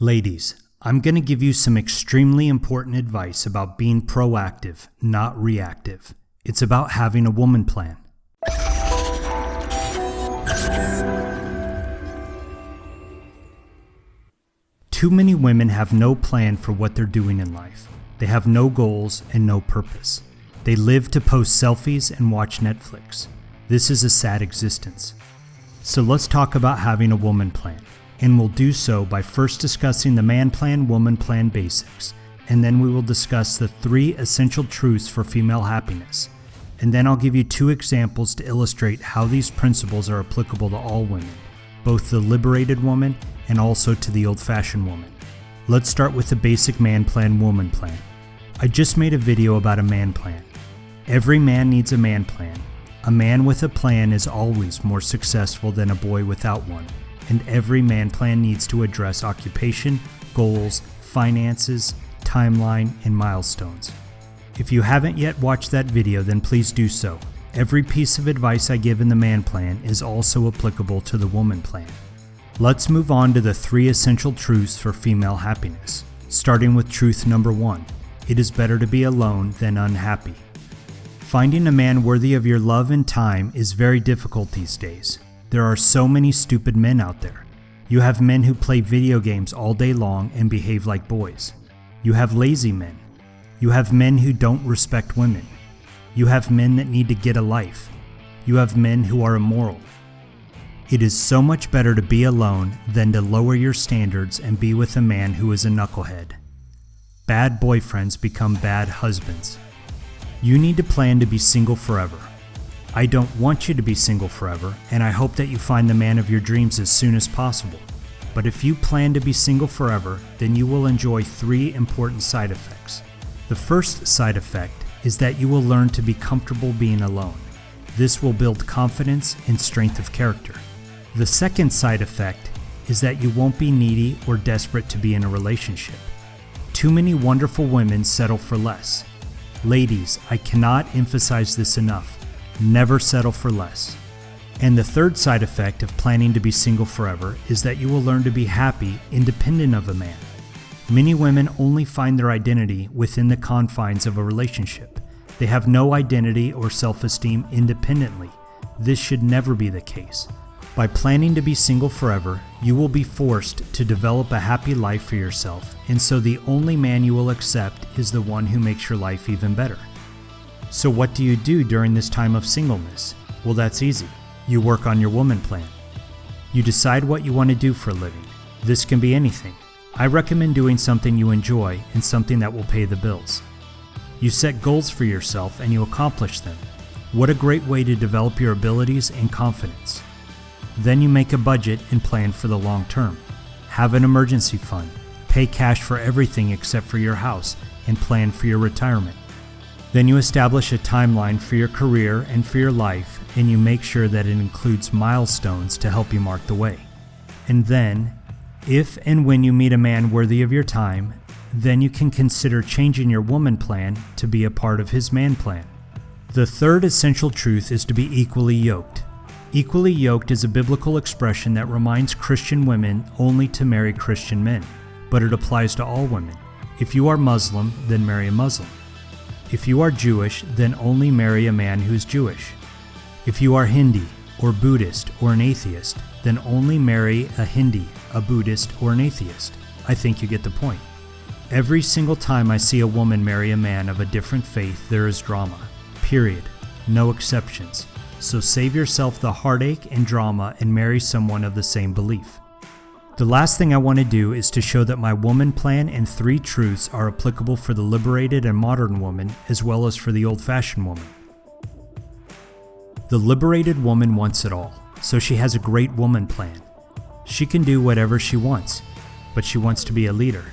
Ladies, I'm going to give you some extremely important advice about being proactive, not reactive. It's about having a woman plan. Too many women have no plan for what they're doing in life. They have no goals and no purpose. They live to post selfies and watch Netflix. This is a sad existence. So let's talk about having a woman plan. And we'll do so by first discussing the man plan, woman plan basics, and then we will discuss the 3 essential truths for female happiness. And then I'll give you 2 examples to illustrate how these principles are applicable to all women, both the liberated woman and also to the old-fashioned woman. Let's start with the basic man plan, woman plan. I just made a video about a man plan. Every man needs a man plan. A man with a plan is always more successful than a boy without one. And every man plan needs to address occupation, goals, finances, timeline, and milestones. If you haven't yet watched that video, then please do so. Every piece of advice I give in the man plan is also applicable to the woman plan. Let's move on to the 3 essential truths for female happiness, starting with truth number 1. It is better to be alone than unhappy. Finding a man worthy of your love and time is very difficult these days. There are so many stupid men out there. You have men who play video games all day long and behave like boys. You have lazy men. You have men who don't respect women. You have men that need to get a life. You have men who are immoral. It is so much better to be alone than to lower your standards and be with a man who is a knucklehead. Bad boyfriends become bad husbands. You need to plan to be single forever. I don't want you to be single forever, and I hope that you find the man of your dreams as soon as possible. But if you plan to be single forever, then you will enjoy 3 important side effects. The first side effect is that you will learn to be comfortable being alone. This will build confidence and strength of character. The second side effect is that you won't be needy or desperate to be in a relationship. Too many wonderful women settle for less. Ladies, I cannot emphasize this enough. Never settle for less. And the third side effect of planning to be single forever is that you will learn to be happy independent of a man. Many women only find their identity within the confines of a relationship. They have no identity or self-esteem independently. This should never be the case. By planning to be single forever, you will be forced to develop a happy life for yourself, and so the only man you will accept is the one who makes your life even better. So what do you do during this time of singleness? Well, that's easy. You work on your woman plan. You decide what you want to do for a living. This can be anything. I recommend doing something you enjoy and something that will pay the bills. You set goals for yourself and you accomplish them. What a great way to develop your abilities and confidence. Then you make a budget and plan for the long term. Have an emergency fund. Pay cash for everything except for your house and plan for your retirement. Then you establish a timeline for your career and for your life, and you make sure that it includes milestones to help you mark the way. And then, if and when you meet a man worthy of your time, then you can consider changing your woman plan to be a part of his man plan. The third essential truth is to be equally yoked. Equally yoked is a biblical expression that reminds Christian women only to marry Christian men, but it applies to all women. If you are Muslim, then marry a Muslim. If you are Jewish, then only marry a man who's Jewish. If you are Hindi, or Buddhist, or an atheist, then only marry a Hindi, a Buddhist, or an atheist. I think you get the point. Every single time I see a woman marry a man of a different faith, there is drama. Period. No exceptions. So save yourself the heartache and drama and marry someone of the same belief. The last thing I want to do is to show that my woman plan and 3 truths are applicable for the liberated and modern woman as well as for the old-fashioned woman. The liberated woman wants it all, so she has a great woman plan. She can do whatever she wants, but she wants to be a leader.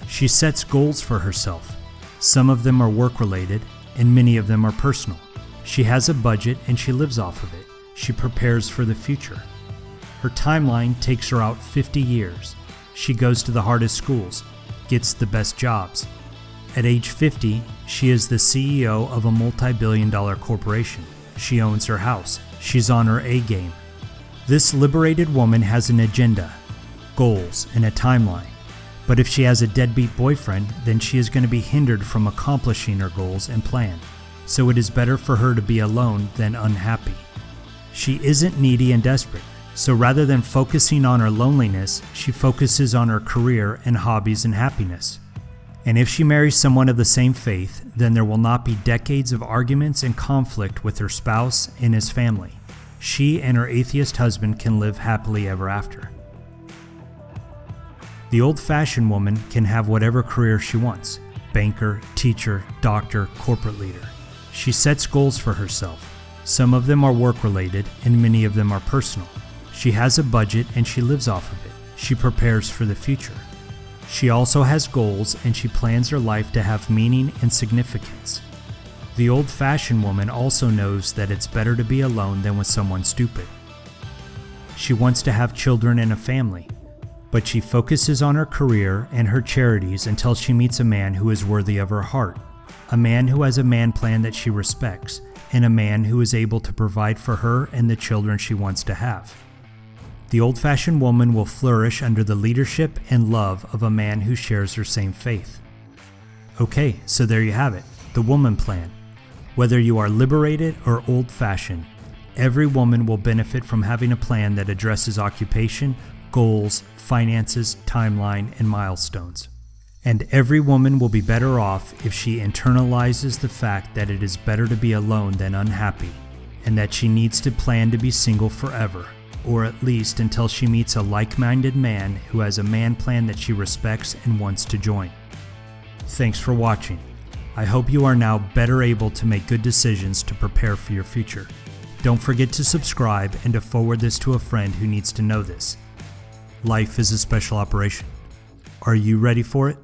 She sets goals for herself. Some of them are work-related, and many of them are personal. She has a budget and she lives off of it. She prepares for the future. Her timeline takes her out 50 years. She goes to the hardest schools, gets the best jobs. At age 50, she is the CEO of a multi-billion-dollar corporation. She owns her house. She's on her A game. This liberated woman has an agenda, goals, and a timeline. But if she has a deadbeat boyfriend, then she is going to be hindered from accomplishing her goals and plan. So it is better for her to be alone than unhappy. She isn't needy and desperate. So rather than focusing on her loneliness, she focuses on her career and hobbies and happiness. And if she marries someone of the same faith, then there will not be decades of arguments and conflict with her spouse and his family. She and her atheist husband can live happily ever after. The old-fashioned woman can have whatever career she wants: banker, teacher, doctor, corporate leader. She sets goals for herself. Some of them are work-related and many of them are personal. She has a budget and she lives off of it. She prepares for the future. She also has goals and she plans her life to have meaning and significance. The old-fashioned woman also knows that it's better to be alone than with someone stupid. She wants to have children and a family, but she focuses on her career and her charities until she meets a man who is worthy of her heart, a man who has a man plan that she respects, and a man who is able to provide for her and the children she wants to have. The old-fashioned woman will flourish under the leadership and love of a man who shares her same faith. Okay, so there you have it, the woman plan. Whether you are liberated or old-fashioned, every woman will benefit from having a plan that addresses occupation, goals, finances, timeline, and milestones. And every woman will be better off if she internalizes the fact that it is better to be alone than unhappy, and that she needs to plan to be single forever, or at least until she meets a like-minded man who has a man plan that she respects and wants to join. Thanks for watching. I hope you are now better able to make good decisions to prepare for your future. Don't forget to subscribe and to forward this to a friend who needs to know this. Life is a special operation. Are you ready for it?